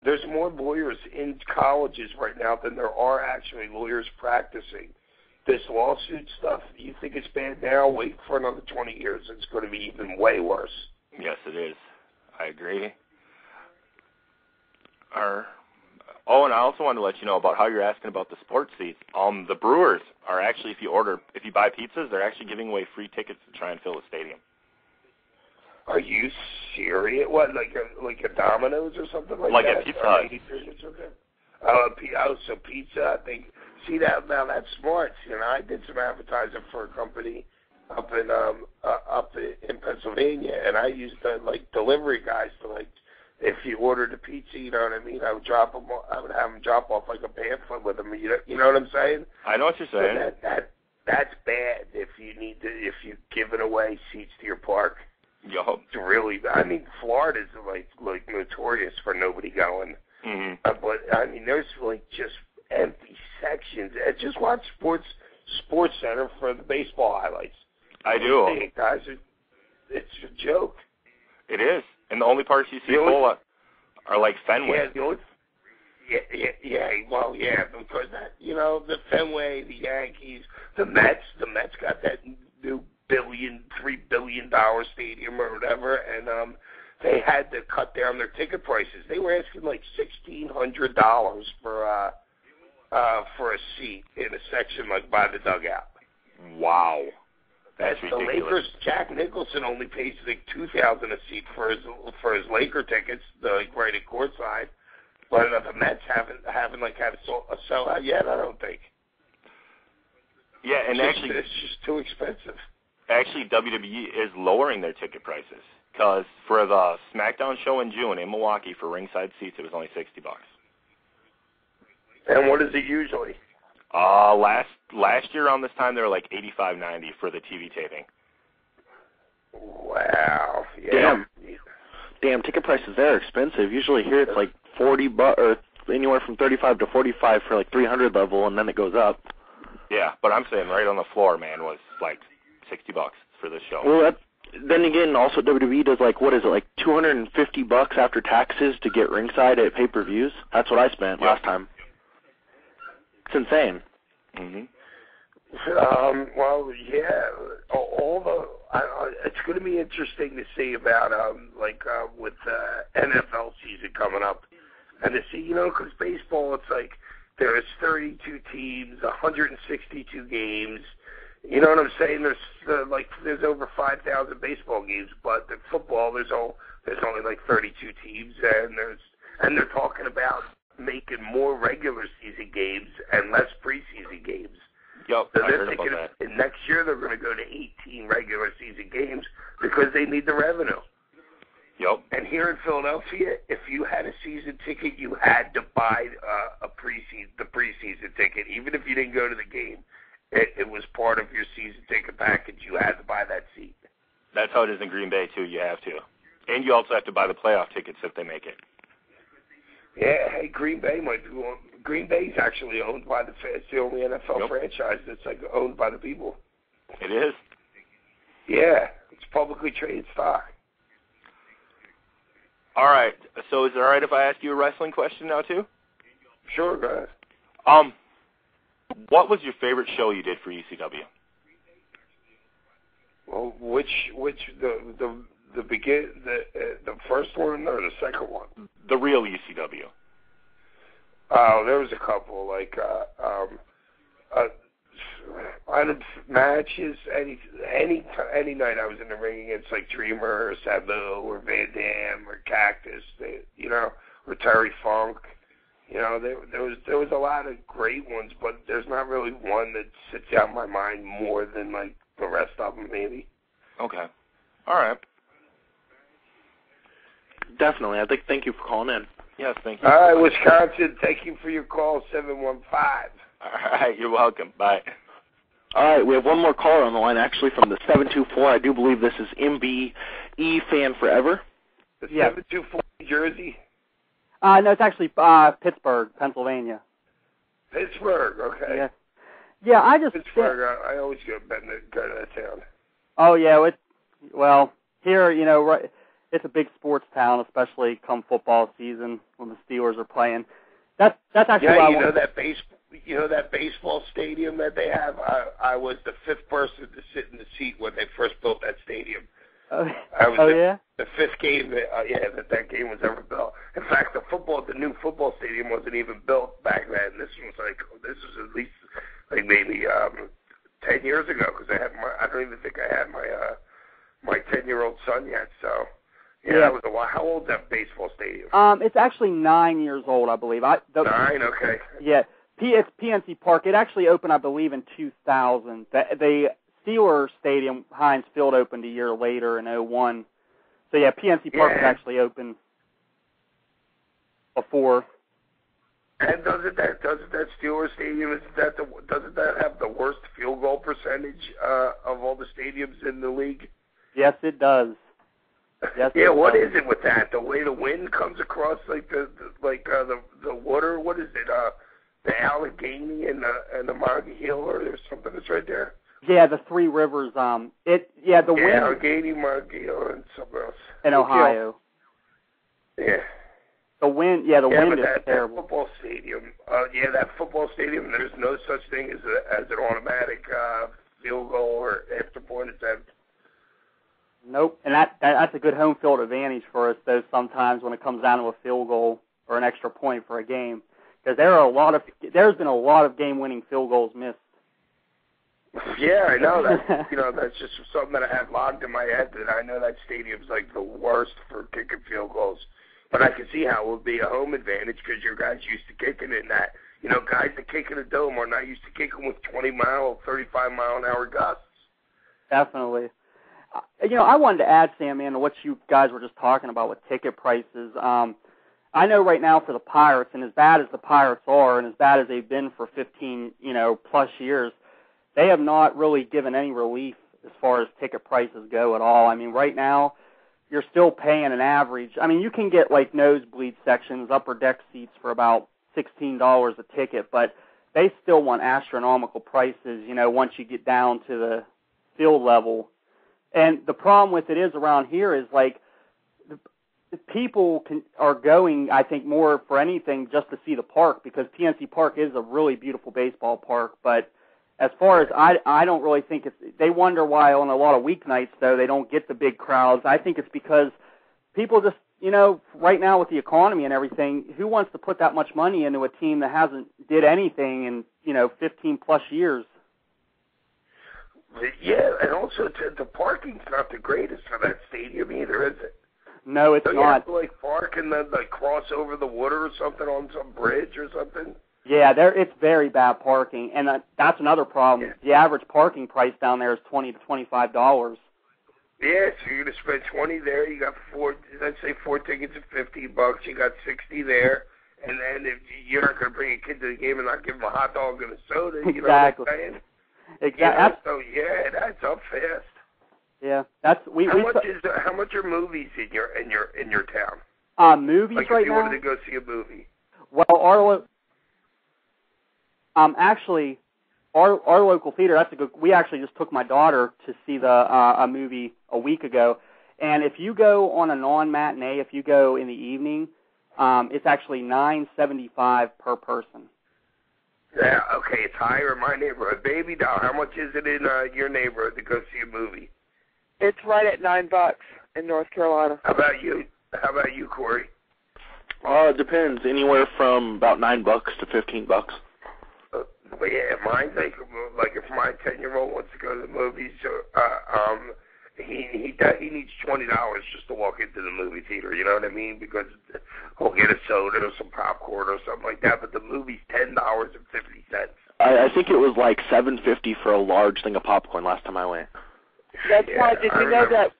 there's more lawyers in colleges right now than there are actually lawyers practicing. This lawsuit stuff, you think it's bad now? Wait for another 20 years. It's going to be even way worse. Yes, it is. I agree. Oh, and I also wanted to let you know about how you're asking about the sports seats. The Brewers are actually, if you buy pizzas, they're actually giving away free tickets to try and fill the stadium. Are you serious? What, like a Domino's or something like that? Like a Pizza Hut. So pizza, I think. See that now? That's smart. You know, I did some advertising for a company up in Pennsylvania, and I used delivery guys to if you ordered a pizza, you know what I mean? I would have them drop off like a pamphlet with them. You know what I'm saying? I know what you're saying. That's bad if you're giving away seats to your park. Yo. It's really, I mean, Florida's like notorious for nobody going. Mm-hmm. But I mean, there's just empty sections. Just watch Sports Center for the baseball highlights. I do. Hey, guys, it's a joke. It is. And the only parts you see full are like Fenway. Yeah, well, because the Fenway, the Yankees, the Mets got that new $3 billion stadium or whatever, and they had to cut down their ticket prices. They were asking like $1,600 for a seat in a section like by the dugout. Wow. That's the ridiculous. Lakers, Jack Nicholson only pays like $2,000 a seat for his Laker tickets, right at courtside. But the Mets haven't had a sellout yet, I don't think. Yeah, and it's just too expensive. Actually, WWE is lowering their ticket prices because for the SmackDown show in June in Milwaukee for ringside seats, it was only $60. And what is it usually? Last year around this time, they were like $85.90 for the TV taping. Wow. Yeah. Damn, ticket prices there are expensive. Usually here it's like $40 or anywhere from $35 to $45 for like 300 level, and then it goes up. Yeah, but I'm saying right on the floor, man, was like $60 for this show. Well, then again, also WWE does like $250 after taxes to get ringside at pay-per-views. That's what I spent last time. It's insane. Mm-hmm. Well, yeah. It's going to be interesting to see about with NFL season coming up, and to see because baseball, it's like there's 32 teams, 162 games. You know what I'm saying? There's over 5,000 baseball games, but in football there's only like 32 teams, and they're talking about making more regular season games and less preseason games. Yep, so I heard about that. Next year they're going to go to 18 regular season games because they need the revenue. Yep. And here in Philadelphia, if you had a season ticket, you had to buy the preseason ticket, even if you didn't go to the game. It was part of your season ticket package. You had to buy that seat. That's how it is in Green Bay too. You have to, and you also have to buy the playoff tickets if they make it. Yeah, hey, Green Bay might be one. Green Bay's actually owned by it's the only NFL franchise that's owned by the people. It is. Yeah, it's publicly traded stock. All right. So is it all right if I ask you a wrestling question now too? Sure, go ahead. What was your favorite show you did for ECW? Well, the first one or the second one? The real ECW. Oh, there was a couple matches. Any night I was in the ring against like Dreamer or Sabu or Van Dam or Cactus, or Terry Funk. There was a lot of great ones, but there's not really one that sits out in my mind more than like the rest of them, maybe. Okay. All right. Definitely. Thank you for calling in. Yes, thank you. All right, Wisconsin, thank you for your call, 715. All right, you're welcome. Bye. All right, we have one more caller on the line, actually, from the 724. I do believe this is MBE Fan Forever. The 724 New Jersey? No, it's actually Pittsburgh, Pennsylvania. Pittsburgh, okay. Yeah, I just... Pittsburgh, I always go to that town. Oh, yeah, well, here, it's a big sports town, especially come football season when the Steelers are playing. That's actually yeah. why You know that baseball stadium that they have. I was the fifth person to sit in the seat when they first built that stadium. I was the fifth game that game was ever built. In fact, the new football stadium wasn't even built back then. This was at least like maybe 10 years ago, because I don't even think I had my 10-year-old son yet. So that was a while. How old is that baseball stadium? It's actually 9 years old, I believe. 9, okay. Yeah, it's PNC Park. It actually opened, I believe, in 2000. The Steelers Stadium, Heinz Field, opened a year later in 2001. So yeah, PNC Park was actually open before. And doesn't that Steelers Stadium, doesn't that have the worst field goal percentage of all the stadiums in the league? Yes, it does. Yes, yeah, what is it with that? The way the wind comes across, like the water. What is it? The Allegheny and the Monongahela, or there's something that's right there. Yeah, the Three Rivers. The wind. Allegheny, Monongahela, and something else. In Ohio. Yeah. The wind. Yeah, the wind is terrible. That football stadium. That football stadium. There's no such thing as an automatic field goal or extra point attempt. Nope, and that's a good home field advantage for us, though, sometimes when it comes down to a field goal or an extra point for a game, because there's been a lot of game-winning field goals missed. Yeah, I know that. That's just something that I have logged in my head, that I know that stadium's like the worst for kicking field goals. But I can see how it would be a home advantage, because your guys used to kicking in that. Guys that kick in a dome are not used to kicking with 20-mile, 35-mile-an-hour gusts. Definitely. I wanted to add, Sandman, to what you guys were just talking about with ticket prices. I know right now for the Pirates, and as bad as the Pirates are, and as bad as they've been for 15, plus years, they have not really given any relief as far as ticket prices go at all. I mean, right now, you're still paying an average. I mean, you can get like nosebleed sections, upper deck seats for about $16 a ticket, but they still want astronomical prices, once you get down to the field level. And the problem with it is around here is like the people are going, I think, more for anything just to see the park, because PNC Park is a really beautiful baseball park. But as far as I don't really think they wonder why on a lot of weeknights, though, they don't get the big crowds. I think it's because people just, right now with the economy and everything, who wants to put that much money into a team that hasn't did anything in, 15 plus years? Yeah, and also the parking's not the greatest for that stadium either, is it? No, it's not. You have to park and then cross over the water or something on some bridge or something. Yeah, it's very bad parking, and that's another problem. Yeah. The average parking price down there is $20 to $25. Yeah, so you're gonna spend $20 there. You got let's say four tickets at $50. You got $60 there, and then if you're not gonna bring a kid to the game and not give him a hot dog and a soda, you know what I'm saying? Exactly. So that's up fast. Yeah, that's how much are movies in your town? Movies like right if you now? wanted to go see a movie. Well, actually, our local theater. We actually just took my daughter to see a movie a week ago, and if you go on a non-matinee, if you go in the evening, it's actually $9.75 per person. Yeah, okay, it's higher in my neighborhood. Baby doll, how much is it in your neighborhood to go see a movie? It's right at $9 in North Carolina. How about you, Corey? It depends. Anywhere from about $9 to $15. But yeah, mine's like if my 10-year-old wants to go to the movies, he needs $20 just to walk into the movie theater. You know what I mean? Because he'll get a soda or some popcorn or something like that. But the movie's $10.50. I think it was like $7.50 for a large thing of popcorn last time I went. That's why. Did you know that